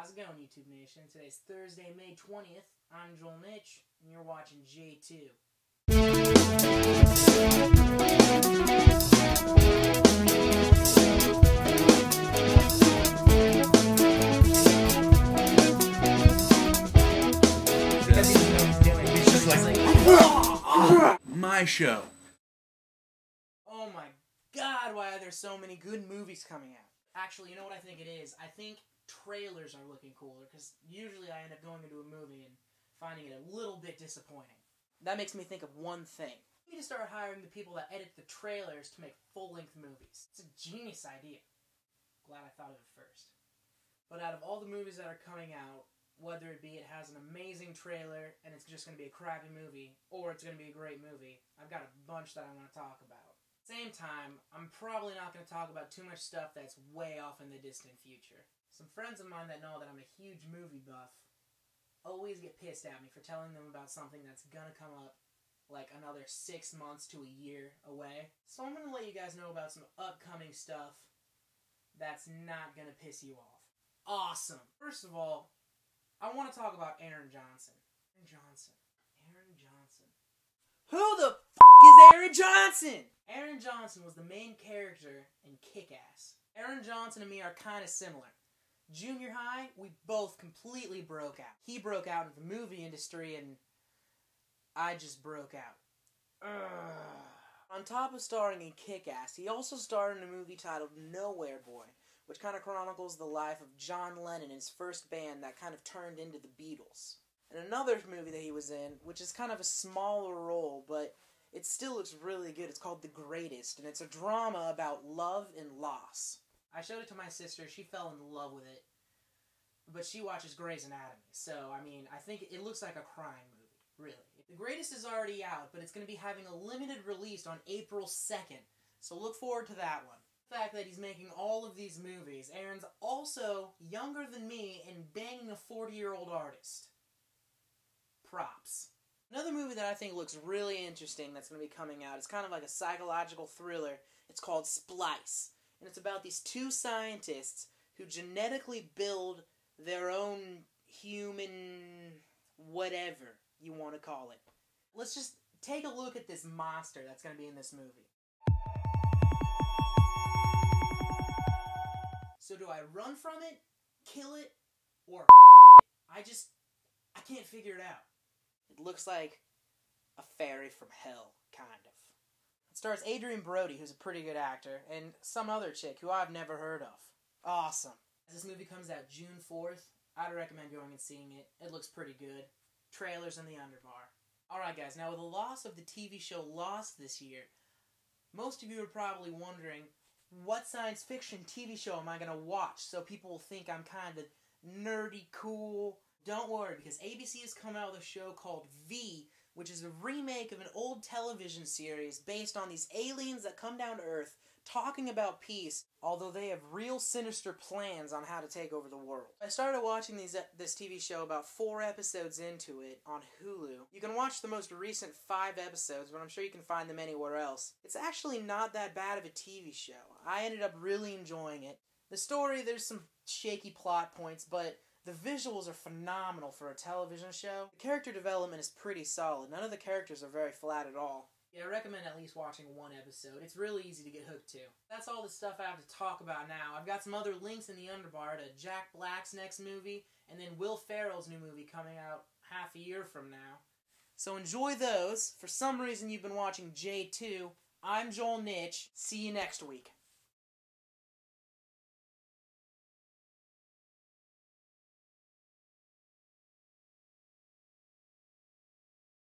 How's it going, YouTube Nation? Today's Thursday, May 20th. I'm Joel Nitch, and you're watching J2. It's just like my show. Oh my god, why are there so many good movies coming out? Actually, you know what I think it is? I think trailers are looking cooler, because usually I end up going into a movie and finding it a little bit disappointing. That makes me think of one thing. We need to start hiring the people that edit the trailers to make full-length movies. It's a genius idea. Glad I thought of it first. But out of all the movies that are coming out, whether it be it has an amazing trailer and it's just going to be a crappy movie, or it's going to be a great movie, I've got a bunch that I want to talk about. Same time, I'm probably not going to talk about too much stuff that's way off in the distant future. Some friends of mine that know that I'm a huge movie buff always get pissed at me for telling them about something that's going to come up like another 6 months to a year away. So I'm going to let you guys know about some upcoming stuff that's not going to piss you off. Awesome! First of all, I want to talk about Aaron Johnson. Aaron Johnson. Who the is Aaron Johnson? Aaron Johnson was the main character in Kick-Ass. Aaron Johnson and me are kind of similar. Junior high, we both completely broke out. He broke out in the movie industry and I just broke out. On top of starring in Kick-Ass, he also starred in a movie titled Nowhere Boy, which kind of chronicles the life of John Lennon and his first band that kind of turned into the Beatles. And another movie that he was in, which is kind of a smaller role, but it still looks really good. It's called The Greatest, and it's a drama about love and loss. I showed it to my sister. She fell in love with it, but she watches Grey's Anatomy, so, I mean, I think it looks like a crime movie, really. The Greatest is already out, but it's going to be having a limited release on April 2nd, so look forward to that one. The fact that he's making all of these movies, Aaron's also younger than me and banging a 40-year-old artist. Props. Another movie that I think looks really interesting that's going to be coming out, it's kind of like a psychological thriller. It's called Splice. And it's about these two scientists who genetically build their own human whatever you want to call it. Let's just take a look at this monster that's going to be in this movie. So do I run from it, kill it, or it? I can't figure it out. It looks like a fairy from hell, kind of. It stars Adrian Brody, who's a pretty good actor, and some other chick who I've never heard of. Awesome. As this movie comes out June 4th, I'd recommend going and seeing it. It looks pretty good. Trailers in the underbar. Alright guys, now with the loss of the TV show Lost this year, most of you are probably wondering, what science fiction TV show am I going to watch so people will think I'm kind of nerdy cool? Don't worry, because ABC has come out with a show called V, which is a remake of an old television series based on these aliens that come down to Earth talking about peace, although they have real sinister plans on how to take over the world. I started watching this TV show about 4 episodes into it on Hulu. You can watch the most recent 5 episodes, but I'm sure you can find them anywhere else. It's actually not that bad of a TV show. I ended up really enjoying it. The story, there's some shaky plot points, but the visuals are phenomenal for a television show. The character development is pretty solid. None of the characters are very flat at all. Yeah, I recommend at least watching 1 episode. It's really easy to get hooked to. That's all the stuff I have to talk about now. I've got some other links in the underbar to Jack Black's next movie, and then Will Ferrell's new movie coming out half a year from now. So enjoy those. For some reason you've been watching J2. I'm Joel Nitch. See you next week.